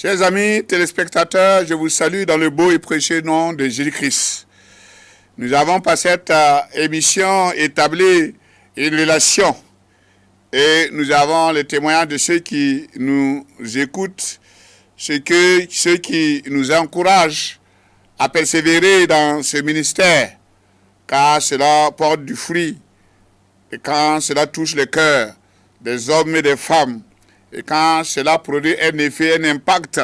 Chers amis téléspectateurs, je vous salue dans le beau et précieux nom de Jésus-Christ. Nous avons par cette émission établi une relation et nous avons le témoignage de ceux qui nous écoutent, ceux qui nous encouragent à persévérer dans ce ministère, car cela porte du fruit et quand cela touche le cœur des hommes et des femmes, et quand cela produit un effet, un impact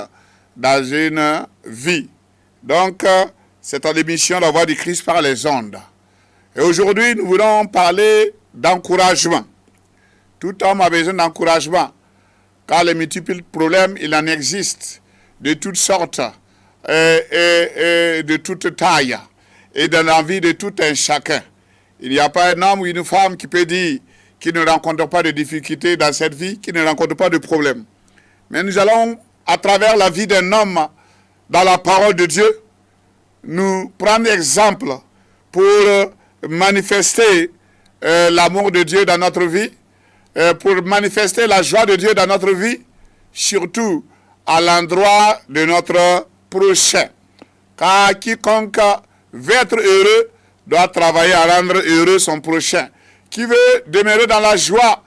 dans une vie. Donc, c'est en émission La Voix du Christ par les ondes. Et aujourd'hui, nous voulons parler d'encouragement. Tout homme a besoin d'encouragement, car les multiples problèmes, il en existe de toutes sortes et de toute taille, et dans la vie de tout un chacun. Il n'y a pas un homme ou une femme qui peut dire qui ne rencontre pas de difficultés dans cette vie, qui ne rencontre pas de problèmes. Mais nous allons, à travers la vie d'un homme, dans la parole de Dieu, nous prendre exemple pour manifester l'amour de Dieu dans notre vie, pour manifester la joie de Dieu dans notre vie, surtout à l'endroit de notre prochain. Car quiconque veut être heureux doit travailler à rendre heureux son prochain. Qui veut demeurer dans la joie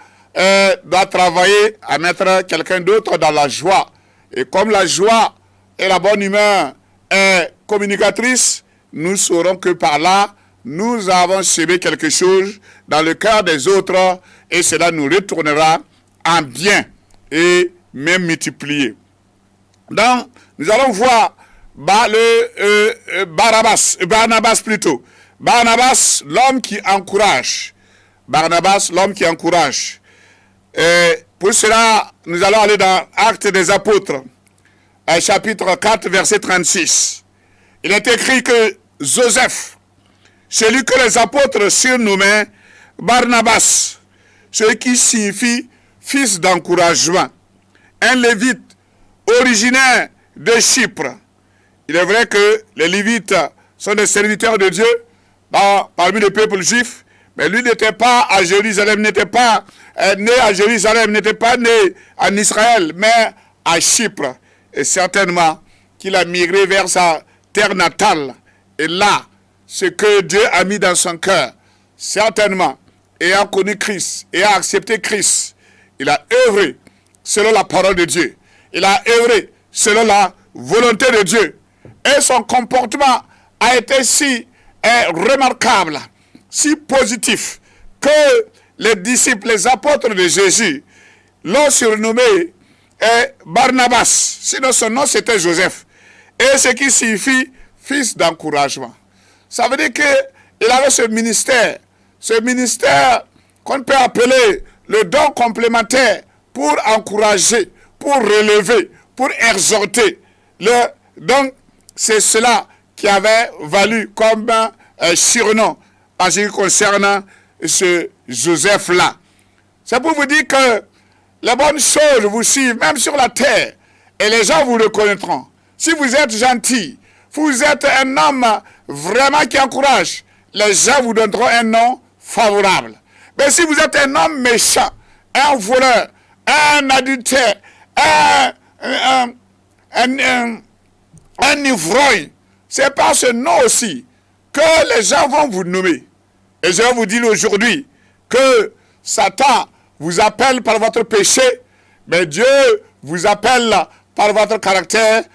doit travailler à mettre quelqu'un d'autre dans la joie. Et comme la joie et la bonne humeur est communicatrice, nous saurons que par là, nous avons semé quelque chose dans le cœur des autres et cela nous retournera en bien et même multiplié. Donc, nous allons voir Barnabas, l'homme qui encourage. Barnabas, l'homme qui encourage. Et pour cela, nous allons aller dans Actes des Apôtres, chapitre 4, verset 36. Il est écrit que Joseph, celui que les apôtres surnommaient Barnabas, ce qui signifie fils d'encouragement, un lévite originaire de Chypre. Il est vrai que les lévites sont des serviteurs de Dieu parmi le peuple juif, mais lui n'était pas à Jérusalem, n'était pas né à Jérusalem, n'était pas né en Israël, mais à Chypre. Et certainement qu'il a migré vers sa terre natale. Et là, ce que Dieu a mis dans son cœur, certainement, ayant connu Christ, et a accepté Christ, il a œuvré selon la parole de Dieu. Il a œuvré selon la volonté de Dieu. Et son comportement a été si remarquable, si positif, que les disciples, les apôtres de Jésus, l'ont surnommé Barnabas. Sinon son nom c'était Joseph. Et ce qui signifie fils d'encouragement. Ça veut dire qu'il avait ce ministère qu'on peut appeler le don complémentaire pour encourager, pour relever, pour exhorter. Donc c'est cela qui avait valu comme surnom en ce qui concerne ce Joseph-là. C'est pour vous dire que les bonnes choses vous suivent, même sur la terre, et les gens vous reconnaîtront. Si vous êtes gentil, vous êtes un homme vraiment qui encourage, les gens vous donneront un nom favorable. Mais si vous êtes un homme méchant, un voleur, un adultère, un ivrogne, c'est par ce nom aussi que les gens vont vous nommer. Et je vais vous dire aujourd'hui que Satan vous appelle par votre péché, mais Dieu vous appelle par votre caractère,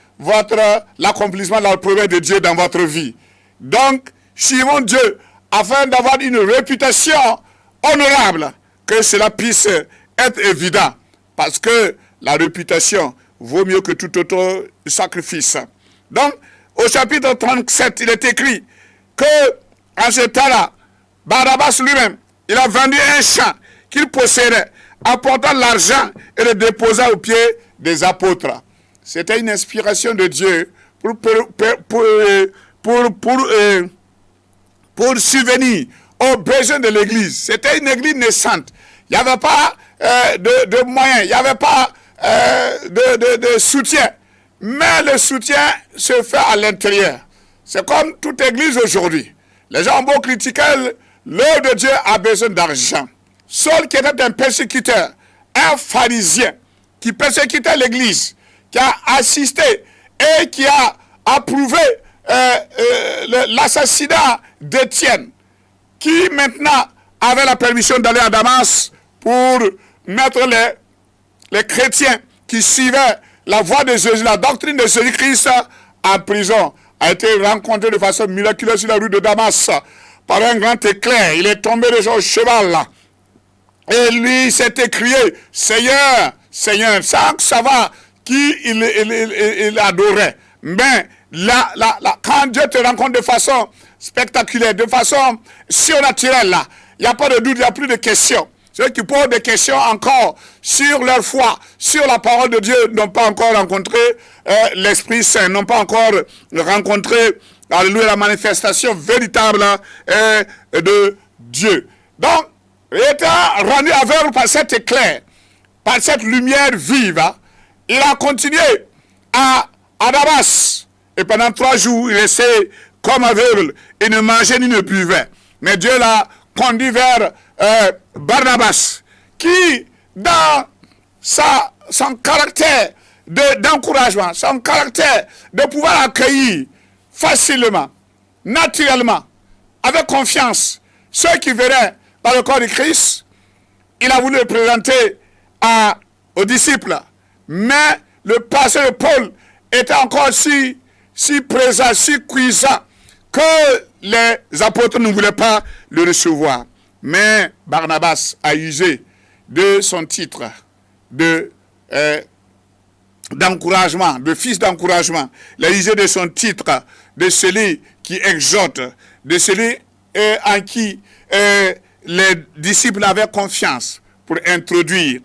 l'accomplissement de la promesse de Dieu dans votre vie. Donc, suivons Dieu afin d'avoir une réputation honorable, que cela puisse être évident, parce que la réputation vaut mieux que tout autre sacrifice. Donc, au chapitre 37, il est écrit que en ce temps-là, Barnabas lui-même, il a vendu un champ qu'il possédait, apportant l'argent et le déposa aux pieds des apôtres. C'était une inspiration de Dieu pour subvenir aux besoins de l'église. C'était une église naissante. Il n'y avait pas de moyens, il n'y avait pas de soutien. Mais le soutien se fait à l'intérieur. C'est comme toute église aujourd'hui. Les gens ont beau critiquer, l'œuvre de Dieu a besoin d'argent. Saul qui était un persécuteur, un pharisien, qui persécutait l'église, qui a assisté et qui a approuvé l'assassinat d'Étienne, qui maintenant avait la permission d'aller à Damas pour mettre les chrétiens qui suivaient la voie de Jésus, la doctrine de Jésus-Christ en prison, a été rencontré de façon miraculeuse sur la rue de Damas par un grand éclair. Il est tombé de son cheval là. Et lui s'est écrié, Seigneur, Seigneur, sans savoir qui il adorait. Mais quand Dieu te rencontre de façon spectaculaire, de façon surnaturelle, là, il n'y a pas de doute, il n'y a plus de questions. Ceux qui posent des questions encore sur leur foi, sur la parole de Dieu, n'ont pas encore rencontré l'Esprit Saint, n'ont pas encore rencontré, alléluia, la manifestation véritable de Dieu. Donc, il était rendu aveugle par cet éclair, par cette lumière vive. Il a continué à Damas. Et pendant 3 jours, il restait comme aveugle. Il ne mangeait ni ne buvait. Mais Dieu l'a conduit vers Barnabas, qui, dans son caractère d'encouragement, son caractère de pouvoir accueillir facilement, naturellement, avec confiance, ceux qui venaient dans le corps de Christ, il a voulu le présenter aux disciples. Mais le pasteur de Paul était encore si présent, si cuisant, que les apôtres ne voulaient pas le recevoir. Mais Barnabas a usé de son titre d'encouragement, de fils d'encouragement. Il a usé de son titre de celui qui exhorte, de celui en qui les disciples avaient confiance pour introduire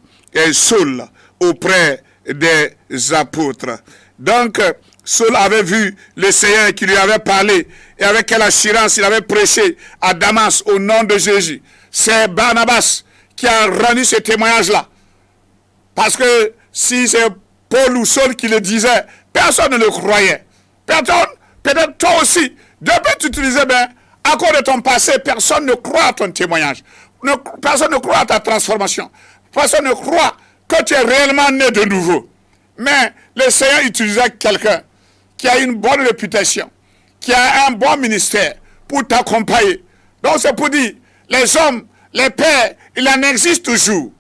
Saul auprès des apôtres. Donc, Saul avait vu le Seigneur qui lui avait parlé et avec quelle assurance il avait prêché à Damas au nom de Jésus. C'est Barnabas qui a rendu ce témoignage-là. Parce que si c'est Paul ou Saul qui le disait, personne ne le croyait. Peut-être toi aussi, depuis tu te disais, à cause de ton passé, personne ne croit à ton témoignage. Personne ne croit à ta transformation. Personne ne croit que tu es réellement né de nouveau. Mais le Seigneur utilisait quelqu'un qui a une bonne réputation, qui a un bon ministère pour t'accompagner. Donc c'est pour dire, les hommes, les pères, il en existe toujours.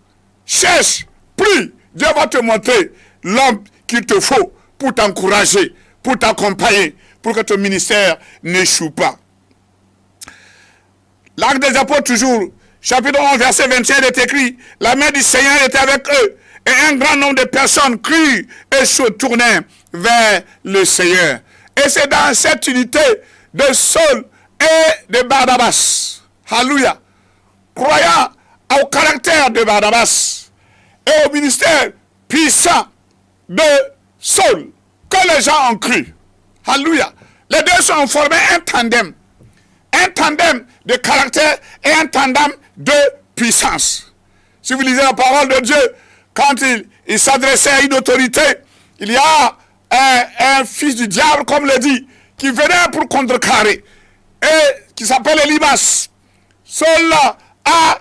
Cherche, prie, Dieu va te montrer l'homme qu'il te faut pour t'encourager, pour t'accompagner, pour que ton ministère n'échoue pas. L'Acte des Apôtres toujours, chapitre 11, verset 21 est écrit, la main du Seigneur était avec eux, et un grand nombre de personnes crurent et se tournèrent vers le Seigneur. Et c'est dans cette unité de Saul et de Barnabas, alléluia, croyant au caractère de Barnabas et au ministère puissant de Saul, que les gens ont cru. Alléluia. Les deux sont formés un tandem de caractère et un tandem de puissance. Si vous lisez la parole de Dieu, quand il s'adressait à une autorité, il y a un fils du diable, comme le dit, qui venait pour contrecarrer, et qui s'appelle Elimas. Cela a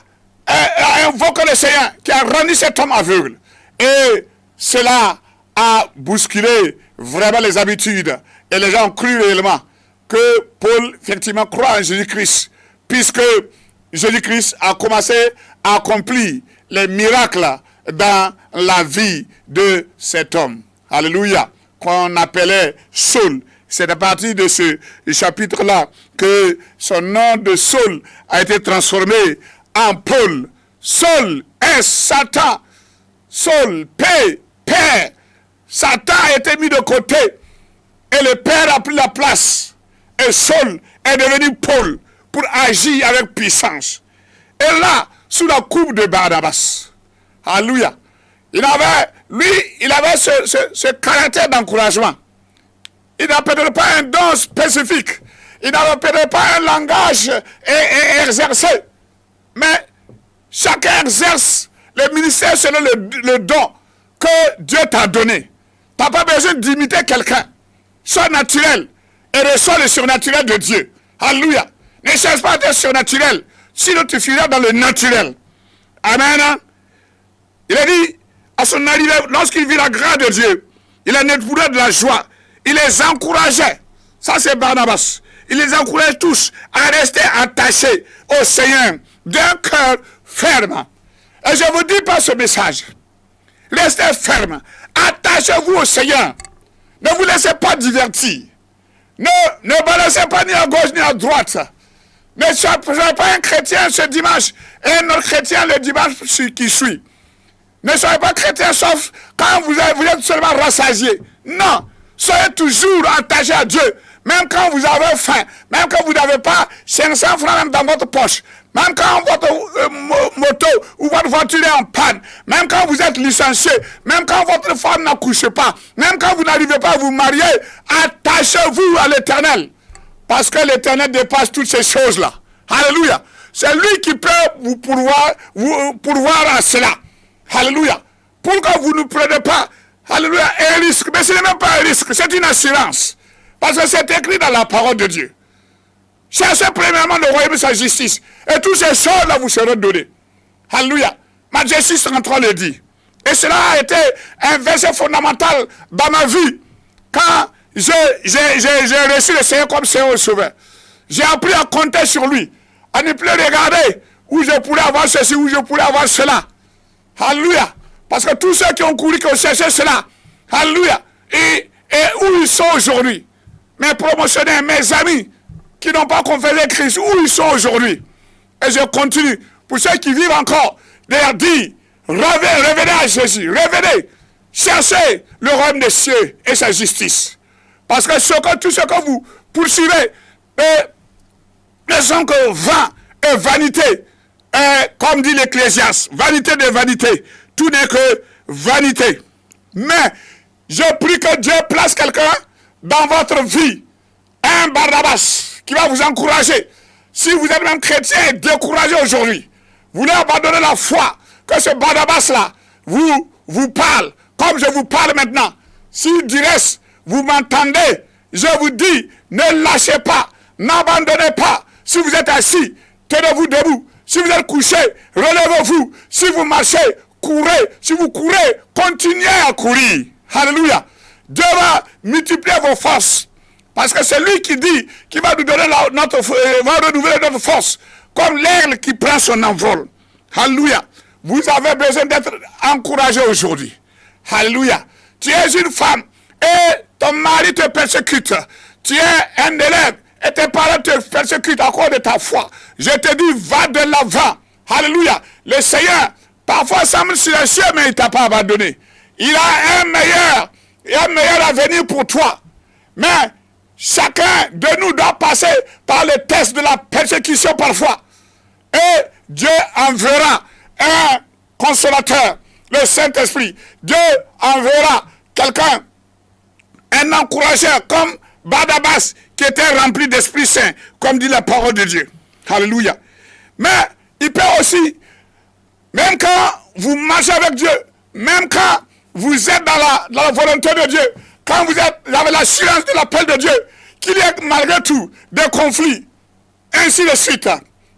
invoqué le Seigneur, qui a rendu cet homme aveugle. Et cela a bousculé vraiment les habitudes. Et les gens ont cru réellement que Paul, effectivement, croit en Jésus-Christ, puisque Jésus-Christ a commencé à accomplir les miracles dans la vie de cet homme. Alléluia. Qu'on appelait Saul. C'est à partir de ce chapitre-là que son nom de Saul a été transformé en Paul. Saul est Satan. Saul, Père. Satan a été mis de côté. Et le Père a pris la place. Et Saul est devenu Paul pour agir avec puissance. Et là, sous la coupe de Barnabas. Alléluia. Il avait ce caractère d'encouragement. Il n'a peut-être pas un don spécifique. Il n'avait peut-être pas un langage exercé. Mais chacun exerce le ministère selon le don que Dieu t'a donné. Tu n'as pas besoin d'imiter quelqu'un. Sois naturel et reçois le surnaturel de Dieu. Alléluia. Ne cherche pas d'être surnaturel. Sinon tu finiras dans le naturel. Amen. Il a dit, à son arrivée, lorsqu'il vit la grâce de Dieu, il en éprouvait de la joie. Il les encourageait. Ça, c'est Barnabas. Il les encourageait tous à rester attachés au Seigneur d'un cœur ferme. Et je vous dis par ce message, restez ferme. Attachez-vous au Seigneur. Ne vous laissez pas divertir. Ne balancez pas ni à gauche ni à droite. Ne soyez pas un chrétien ce dimanche et un autre chrétien le dimanche qui suit. Ne soyez pas chrétien sauf quand vous êtes seulement rassasié. Non, soyez toujours attachés à Dieu. Même quand vous avez faim, même quand vous n'avez pas 500 francs même dans votre poche, même quand votre moto ou votre voiture est en panne, même quand vous êtes licencié, même quand votre femme n'accouche pas, même quand vous n'arrivez pas à vous marier, attachez-vous à l'Éternel. Parce que l'Éternel dépasse toutes ces choses-là. Alléluia. C'est lui qui peut vous pourvoir à cela. Alléluia. Pour que vous ne preniez pas, alléluia, un risque. Mais ce n'est même pas un risque, c'est une assurance. Parce que c'est écrit dans la parole de Dieu. Cherchez premièrement le royaume et sa justice. Et toutes ces choses-là vous seront données. Alléluia. Matthieu 33 le dit. Et cela a été un verset fondamental dans ma vie. Quand j'ai reçu le Seigneur comme Seigneur et Sauveur. J'ai appris à compter sur lui. À ne plus regarder où je pourrais avoir ceci, où je pourrais avoir cela. Alléluia. Parce que tous ceux qui ont couru, qui ont cherché cela. Alléluia. Et où ils sont aujourd'hui. Mes promotionnaires, mes amis, qui n'ont pas confessé Christ, où ils sont aujourd'hui. Et je continue. Pour ceux qui vivent encore, de leur dire, revenez à Jésus, revenez, cherchez le royaume des cieux et sa justice. Parce que tout ce que vous poursuivez ne sont que vain et vanité. Et comme dit l'Ecclésiaste, vanité de vanité, tout n'est que vanité. Mais je prie que Dieu place quelqu'un dans votre vie, un Barnabas qui va vous encourager. Si vous êtes même chrétien et découragé aujourd'hui, vous voulez abandonner la foi, que ce Barnabas-là vous parle, comme je vous parle maintenant. Si du reste, vous m'entendez, je vous dis, ne lâchez pas, n'abandonnez pas. Si vous êtes assis, tenez-vous debout. Si vous êtes couché, relevez-vous. Si vous marchez, courez. Si vous courez, continuez à courir. Alléluia. Dieu va multiplier vos forces. Parce que c'est lui qui dit qu'il va nous donner va renouveler notre force. Comme l'aigle qui prend son envol. Alléluia. Vous avez besoin d'être encouragé aujourd'hui. Alléluia. Tu es une femme et ton mari te persécute. Tu es un élève et tes parents te persécutent à cause de ta foi. Je te dis, va de l'avant. Alléluia. Le Seigneur, parfois semble silencieux, mais il ne t'a pas abandonné. Il a un meilleur avenir pour toi. Mais chacun de nous doit passer par le test de la persécution parfois. Et Dieu enverra un consolateur, le Saint-Esprit. Dieu enverra quelqu'un, un encourageur comme Barnabas qui était rempli d'Esprit Saint, comme dit la parole de Dieu. Alléluia. Mais il peut aussi, même quand vous marchez avec Dieu, même quand vous êtes dans la volonté de Dieu, quand vous avez l'assurance de l'appel de Dieu, qu'il y a malgré tout des conflits, ainsi de suite.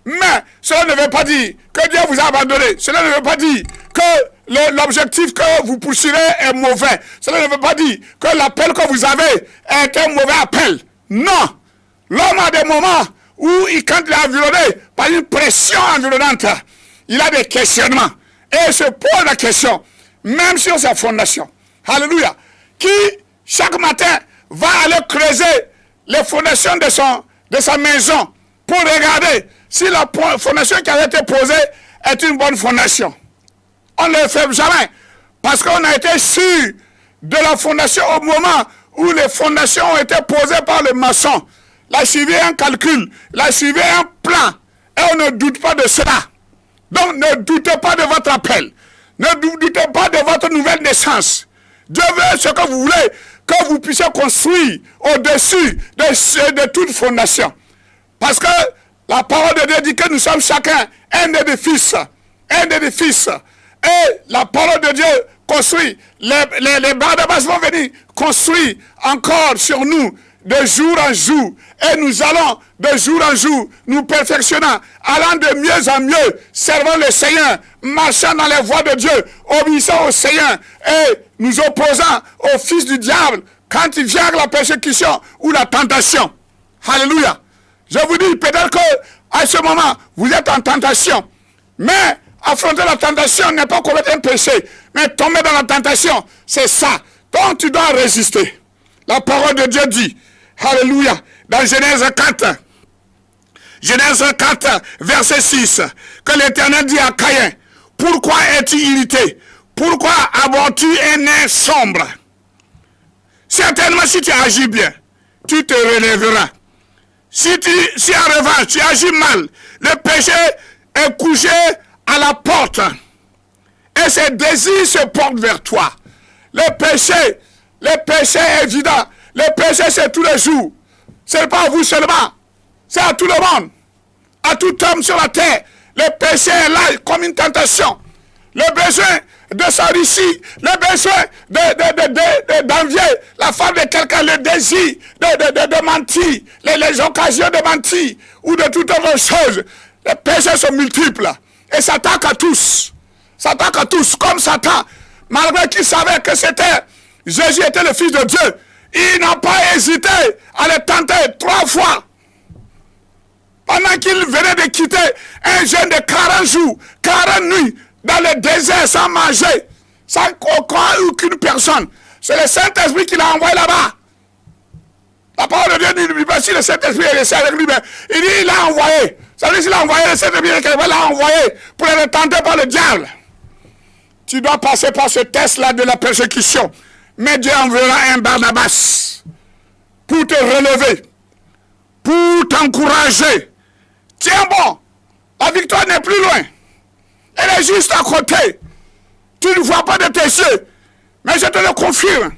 Mais cela ne veut pas dire que Dieu vous a abandonné. Cela ne veut pas dire que l'objectif que vous poursuivez est mauvais. Cela ne veut pas dire que l'appel que vous avez est un mauvais appel. Non. L'homme a des moments où, quand il est environné par une pression environnante, il a des questionnements. Et il se pose la question, même sur sa fondation. Alléluia. Qui, chaque matin, va aller creuser les fondations de sa maison pour regarder si la fondation qui a été posée est une bonne fondation. On ne le fait jamais. Parce qu'on a été sûr de la fondation au moment où les fondations ont été posées par le maçon. Il a suivi un calcul, il a suivi un plan. Et on ne doute pas de cela. Donc ne doutez pas de votre appel. Ne doutez pas de votre nouvelle naissance. Dieu veut ce que vous voulez, que vous puissiez construire au-dessus de toute fondation. Parce que la parole de Dieu dit que nous sommes chacun un édifice. Un édifice. Et la parole de Dieu construit. Les Barnabas vont venir construire encore sur nous de jour en jour. Et nous allons de jour en jour nous perfectionnant, allant de mieux en mieux, servant le Seigneur, marchant dans les voies de Dieu, obéissant au Seigneur et nous opposant au fils du diable quand il vient la persécution ou la tentation. Alléluia. Je vous dis, peut-être qu'à ce moment, vous êtes en tentation, mais affronter la tentation n'est pas commettre un péché, mais tomber dans la tentation, c'est ça. Donc tu dois résister. La parole de Dieu dit, alléluia, dans Genèse 4, verset 6, que l'Éternel dit à Caïn, pourquoi es-tu irrité? Pourquoi abordes-tu un air sombre? Certainement, si tu agis bien, tu te relèveras. Si en revanche, tu agis mal, le péché est couché à la porte et ses désirs se portent vers toi. Le péché est évident. Le péché, c'est tous les jours. Ce n'est pas à vous seulement. C'est à tout le monde. À tout homme sur la terre. Le péché est là comme une tentation. Le besoin de s'enrichir, le besoin d'envier la femme de quelqu'un, le désir de mentir, les occasions de mentir ou de toute autre chose. Les péchés sont multiples et s'attaquent à tous. S'attaquent à tous, comme Satan, malgré qu'il savait que Jésus était le Fils de Dieu. Il n'a pas hésité à le tenter 3 fois. Pendant qu'il venait de quitter un jeûne de 40 jours, 40 nuits, dans le désert, sans manger, sans aucune personne. C'est le Saint-Esprit qui l'a envoyé là-bas. La parole de Dieu dit, si le Saint-Esprit est resté avec lui, il dit, il l'a envoyé. Ça veut dire qu'il a envoyé le Saint-Esprit, il l'a envoyé pour être tenté par le diable. Tu dois passer par ce test-là de la persécution. Mais Dieu enverra un Barnabas pour te relever, pour t'encourager. Tiens bon, la victoire n'est plus loin. Elle est juste à côté. Tu ne vois pas de tes yeux. Mais je te le confirme.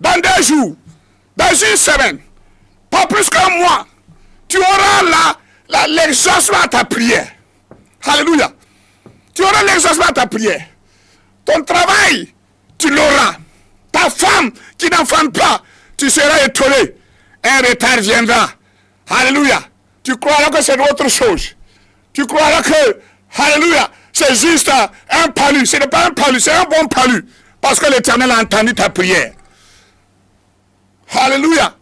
Dans 2 jours, dans 1 semaine, pas plus qu'un mois, tu auras l'exaucement à ta prière. Alléluia. Tu auras l'exaucement à ta prière. Ton travail, tu l'auras. Ta femme qui n'enfante pas, tu seras étonné. Un retard viendra. Alléluia. Tu croiras que c'est autre chose. Tu croiras que, alléluia, c'est juste un palu. Ce n'est pas un palu, c'est un bon palu. Parce que l'Éternel a entendu ta prière. Alléluia.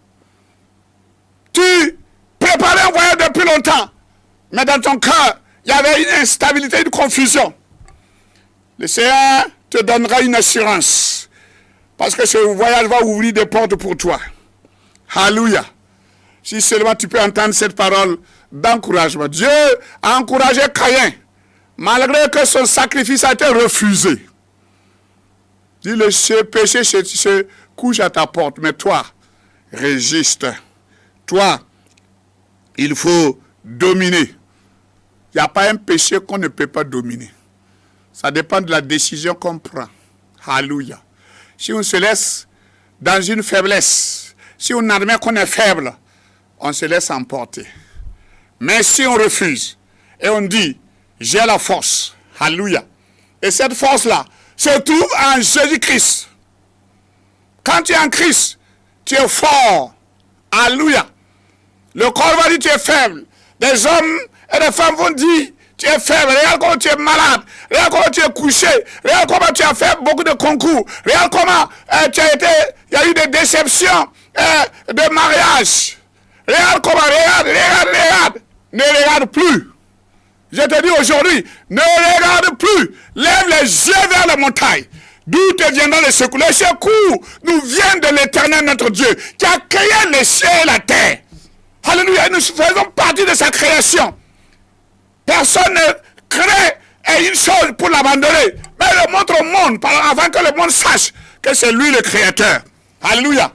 Tu préparais un voyage depuis longtemps. Mais dans ton cœur, il y avait une instabilité, une confusion. Le Seigneur te donnera une assurance. Parce que ce voyage va ouvrir des portes pour toi. Alléluia. Si seulement tu peux entendre cette parole d'encouragement. Dieu a encouragé Caïn, malgré que son sacrifice a été refusé. Dit, le péché se couche à ta porte, mais toi, résiste. Toi, il faut dominer. Il n'y a pas un péché qu'on ne peut pas dominer. Ça dépend de la décision qu'on prend. Alléluia. Si on se laisse dans une faiblesse, si on admet qu'on est faible, on se laisse emporter. Mais si on refuse et on dit, j'ai la force, alléluia, et cette force-là se trouve en Jésus-Christ. Quand tu es en Christ, tu es fort, alléluia. Le corps va dire, tu es faible. Des hommes et des femmes vont dire, tu es faible, regarde comment tu es malade, regarde comment tu es couché, regarde comment tu as fait beaucoup de concours, regarde comment tu as été, il y a eu des déceptions de mariage. Regarde comment, regarde. Ne regarde plus. Je te dis aujourd'hui, ne regarde plus. Lève les yeux vers la montagne. D'où te viendra le secours? Le secours nous vient de l'Éternel notre Dieu, qui a créé les cieux et la terre. Alléluia, nous faisons partie de sa création. Personne ne crée une chose pour l'abandonner, mais le montre au monde, avant que le monde sache que c'est lui le créateur. Alléluia.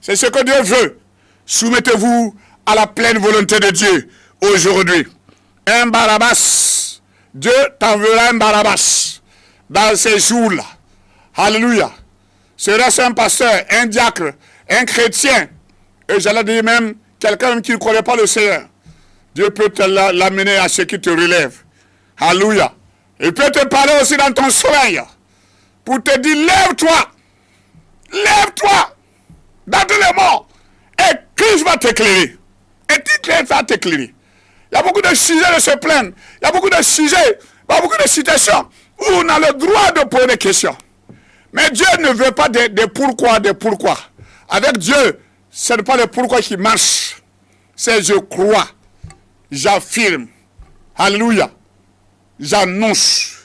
C'est ce que Dieu veut. Soumettez-vous à la pleine volonté de Dieu aujourd'hui. Un Barabbas. Dieu t'enverra un Barabbas dans ces jours-là. Alléluia. Serait-ce un pasteur, un diacre, un chrétien, et j'allais dire même quelqu'un qui ne connaît pas le Seigneur. Dieu peut te l'amener à ce qui te relève. Alléluia. Il peut te parler aussi dans ton sommeil pour te dire, lève-toi. Lève-toi dans tous les morts Et Christ va t'éclairer. Et Christ va t'éclairer. Il y a beaucoup de sujets de se plaindre. Il y a beaucoup de sujets, beaucoup de situations où on a le droit de poser des questions. Mais Dieu ne veut pas des pourquoi, des pourquoi. Avec Dieu, ce n'est pas le pourquoi qui marche. C'est je crois, j'affirme, alléluia, j'annonce.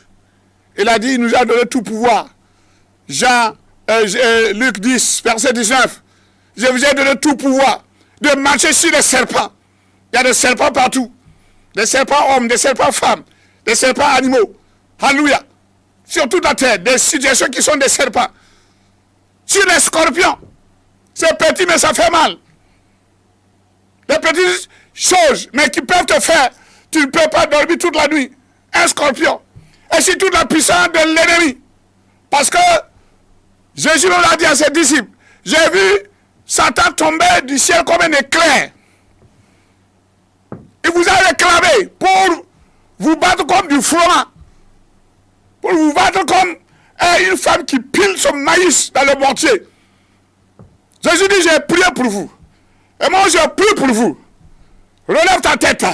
Il a dit, il nous a donné tout pouvoir. Luc 10, verset 19. Je vous ai donné tout pouvoir de marcher sur les serpents. Il y a des serpents partout. Des serpents hommes, des serpents femmes, des serpents animaux. Alléluia. Sur toute la terre, des situations qui sont des serpents. Sur les scorpions. C'est petit, mais ça fait mal. Des petites choses, mais qui peuvent te faire. Tu ne peux pas dormir toute la nuit. Un scorpion. Et c'est toute la puissance de l'ennemi. Parce que Jésus l'a dit à ses disciples. J'ai vu Satan tomber du ciel comme un éclair. Il vous a réclamé pour vous battre comme du froment. Pour vous battre comme une femme qui pile son maïs dans le mortier. Jésus dit, j'ai prié pour vous. Et moi, j'ai prié pour vous. Relève ta tête.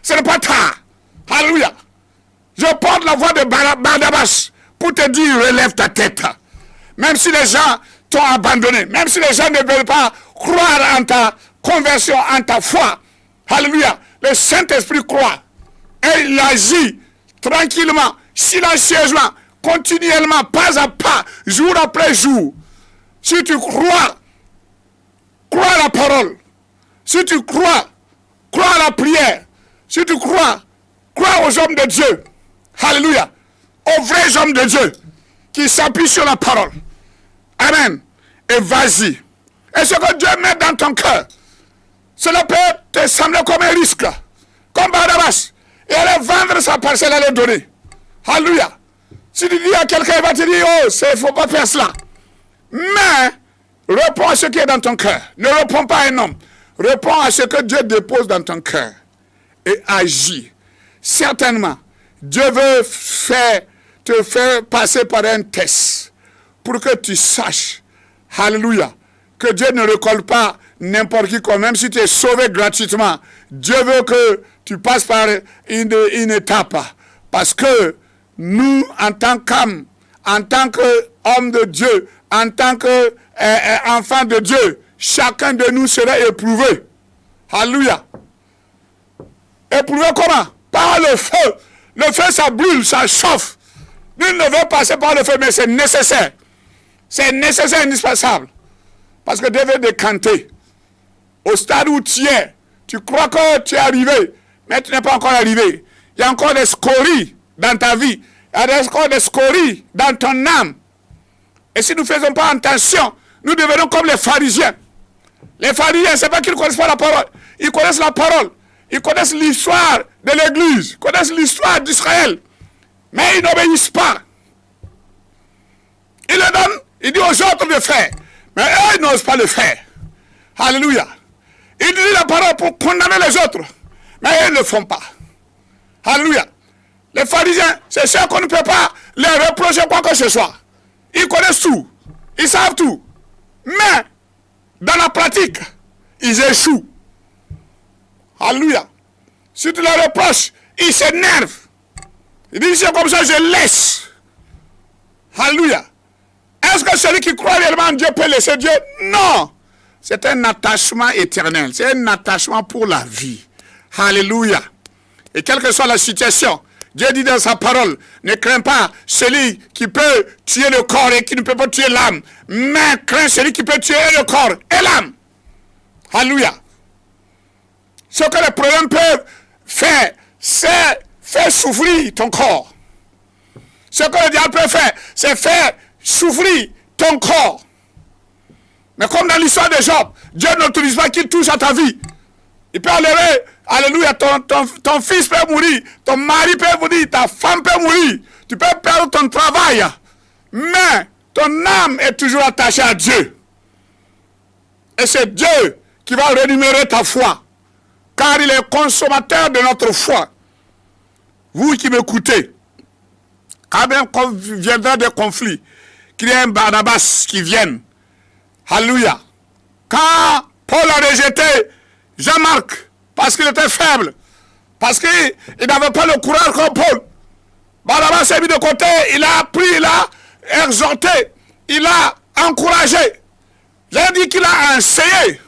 Ce n'est pas tard. Alléluia. Je porte la voix de Barnabas pour te dire, relève ta tête. Même si les gens t'ont abandonné, même si les gens ne veulent pas croire en ta conversion, en ta foi. Alléluia. Le Saint-Esprit croit. Et il agit tranquillement, silencieusement, continuellement, pas à pas, jour après jour. Si tu crois à la parole. Si tu crois à la prière. Si tu crois aux hommes de Dieu. Alléluia. Aux vrais hommes de Dieu qui s'appuient sur la parole. Amen. Et vas-y. Et ce que Dieu met dans ton cœur, cela peut te sembler comme un risque. Comme Barnabas. Et aller vendre sa parcelle, aller donner. Alléluia. Si tu dis à quelqu'un, il va te dire, oh, il ne faut pas faire cela. Mais, réponds à ce qui est dans ton cœur. Ne réponds pas à un homme. Réponds à ce que Dieu dépose dans ton cœur. Et agis. Certainement, Dieu veut te faire passer par un test. Pour que tu saches, alléluia, que Dieu ne récolte pas n'importe qui, comme même si tu es sauvé gratuitement. Dieu veut que tu passes par une étape. Parce que nous, en tant qu'âme, en tant qu'homme de Dieu, en tant qu'enfant de Dieu, chacun de nous sera éprouvé. Alléluia. Éprouvé comment? Par le feu. Le feu, ça brûle, ça chauffe. Nul ne veut passer par le feu, mais c'est nécessaire. C'est nécessaire, indispensable. Parce que Dieu veut décanter. Au stade où tu es, tu crois que tu es arrivé, mais tu n'es pas encore arrivé. Il y a encore des scories dans ta vie. Il y a encore des scories dans ton âme. Et si nous ne faisons pas attention, nous devenons comme les pharisiens. Les pharisiens, ce n'est pas qu'ils ne connaissent pas la parole. Ils connaissent la parole. Ils connaissent l'histoire de l'Église. Ils connaissent l'histoire d'Israël. Mais ils n'obéissent pas. Ils le donnent, ils disent aux autres de faire. Mais eux, ils n'osent pas le faire. Alléluia. Ils disent la parole pour condamner les autres. Mais eux, ils ne le font pas. Alléluia. Les pharisiens, c'est ceux qu'on ne peut pas leur reprocher quoi que ce soit. Ils connaissent tout. Ils savent tout. Mais, dans la pratique, ils échouent. Alléluia. Si tu leur reproches, ils s'énervent. Ils disent, c'est comme ça, je laisse. Alléluia. Est-ce que celui qui croit réellement en Dieu peut laisser Dieu? Non. C'est un attachement éternel. C'est un attachement pour la vie. Alléluia. Et quelle que soit la situation, Dieu dit dans sa parole, ne crains pas celui qui peut tuer le corps et qui ne peut pas tuer l'âme, mais crains celui qui peut tuer le corps et l'âme. Alléluia. Ce que les problèmes peuvent faire, c'est faire souffrir ton corps. Ce que le diable peut faire, c'est faire souffrir ton corps. Mais comme dans l'histoire de Job, Dieu n'autorise pas qu'il touche à ta vie. Il peut enlever, alléluia, ton fils peut mourir, ton mari peut mourir, ta femme peut mourir, tu peux perdre ton travail. Mais ton âme est toujours attachée à Dieu. Et c'est Dieu qui va rémunérer ta foi. Car il est consommateur de notre foi. Vous qui m'écoutez, quand même viendra des conflits, qu'il y ait un Barnabas qui vienne. Alléluia. Quand Paul a rejeté Jean-Marc parce qu'il était faible, parce qu'il n'avait pas le courage comme Paul. Barnabas s'est mis de côté, il a appris, il a exhorté, il a encouragé. J'ai dit qu'il a enseigné.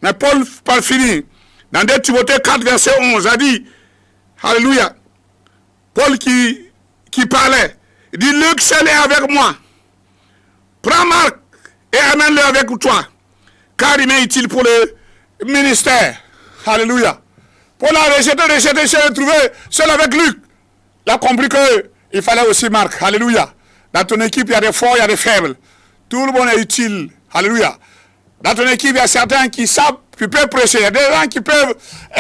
Mais Paul finit. Dans 2 Timothée 4, verset 11, a dit, alléluia, Paul qui parlait, il dit, Luc seul est avec moi. Prends Marc et amène-le avec toi, car il m'est utile pour le ministère. Alléluia. Paul a rejeté, il s'est retrouvé seul avec Luc. Il a compris qu'il fallait aussi Marc. Alléluia. Dans ton équipe, il y a des forts, il y a des faibles. Tout le monde est utile. Alléluia. Dans ton équipe, il y a certains qui savent, qui peuvent prêcher. Il y a des gens qui peuvent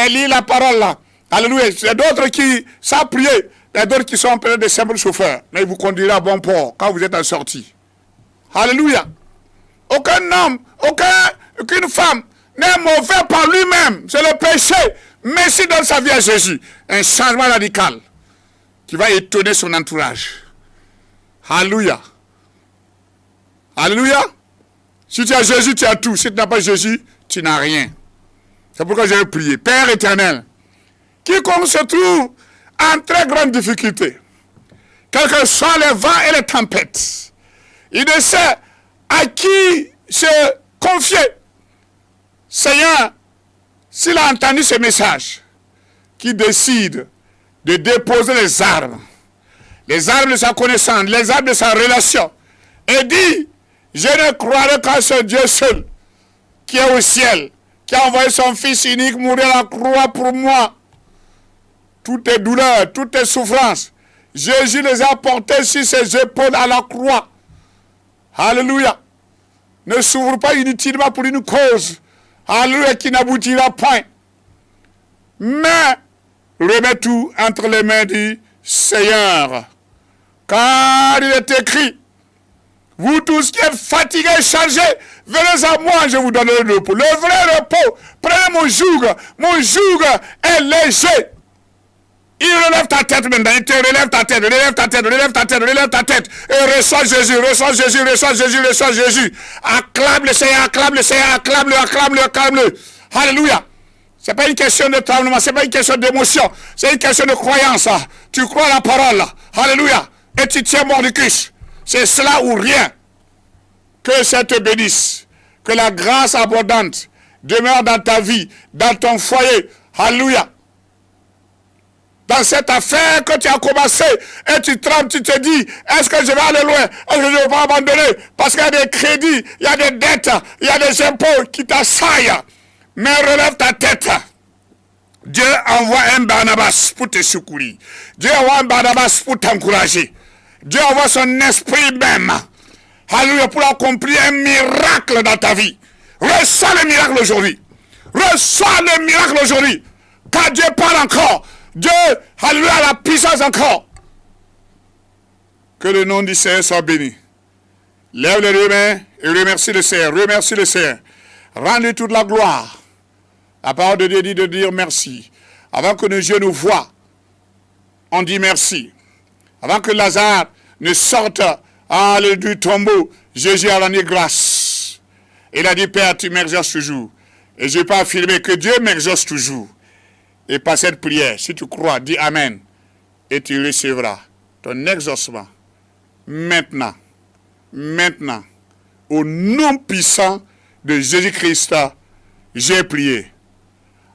lire la parole là. Alléluia. Il y a d'autres qui savent prier. Il y a d'autres qui sont peut-être des simples chauffeurs. Mais ils vous conduiront à bon port quand vous êtes en sortie. Alléluia. Aucun homme, aucune femme n'est mauvais par lui-même. C'est le péché. Mais s'il donne sa vie à Jésus, un changement radical qui va étonner son entourage. Alléluia. Alléluia. Si tu as Jésus, tu as tout. Si tu n'as pas Jésus, tu n'as rien. C'est pourquoi je vais prier. Père éternel, quiconque se trouve en très grande difficulté, quels que soient les vents et les tempêtes, il ne sait à qui se confier. Seigneur, s'il a entendu ce message, qui décide de déposer les armes de sa connaissance, les armes de sa relation, et dit, je ne croirai qu'à ce Dieu seul, qui est au ciel, qui a envoyé son Fils unique mourir à la croix pour moi. Toutes tes douleurs, toutes tes souffrances, Jésus les a portées sur ses épaules à la croix. Alléluia. Ne s'ouvre pas inutilement pour une cause, alléluia, qui n'aboutira point. Mais remets tout entre les mains du Seigneur. Car il est écrit, vous tous qui êtes fatigués et chargés, venez à moi, je vous donnerai le repos. Le vrai repos, prenez mon joug est léger. Il relève ta tête maintenant, il te relève ta tête, relève ta tête, et reçois Jésus. Acclame le Seigneur, acclame-le. Alléluia. Ce n'est pas une question de tremblement, ce n'est pas une question d'émotion, c'est une question de croyance. Tu crois à la parole, alléluia, et tu tiens mordicus. C'est cela ou rien. Que ça te bénisse, que la grâce abondante demeure dans ta vie, dans ton foyer, alléluia. Dans cette affaire que tu as commencé, et tu trembles, tu te dis, est-ce que je vais aller loin? Est-ce que je vais pas abandonner? Parce qu'il y a des crédits, il y a des dettes, il y a des impôts qui t'assaillent. Mais relève ta tête. Dieu envoie un Barnabas pour te secourir. Dieu envoie un Barnabas pour t'encourager. Dieu envoie son esprit même. Alléluia, pour accomplir un miracle dans ta vie. Reçois le miracle aujourd'hui. Reçois le miracle aujourd'hui. Car Dieu parle encore. Dieu, alléluia, a la puissance encore. Que le nom du Seigneur soit béni. Lève les deux mains et remercie le Seigneur. Remercie le Seigneur. Rends-lui toute la gloire. La parole de Dieu dit de dire merci. Avant que nos yeux nous voient, on dit merci. Avant que Lazare ne sorte du tombeau, Jésus a rendu grâce. Il a dit, Père, tu m'exauces toujours. Et je peux affirmer que Dieu m'exauce toujours. Et par cette prière, si tu crois, dis Amen. Et tu recevras ton exaucement. Maintenant, au nom puissant de Jésus-Christ, j'ai prié.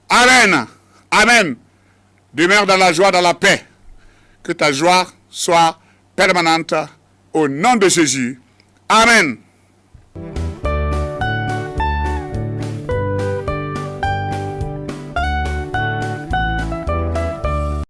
Amen. Amen. Demeure dans la joie, dans la paix. Que ta joie soit permanente au nom de Jésus. Amen.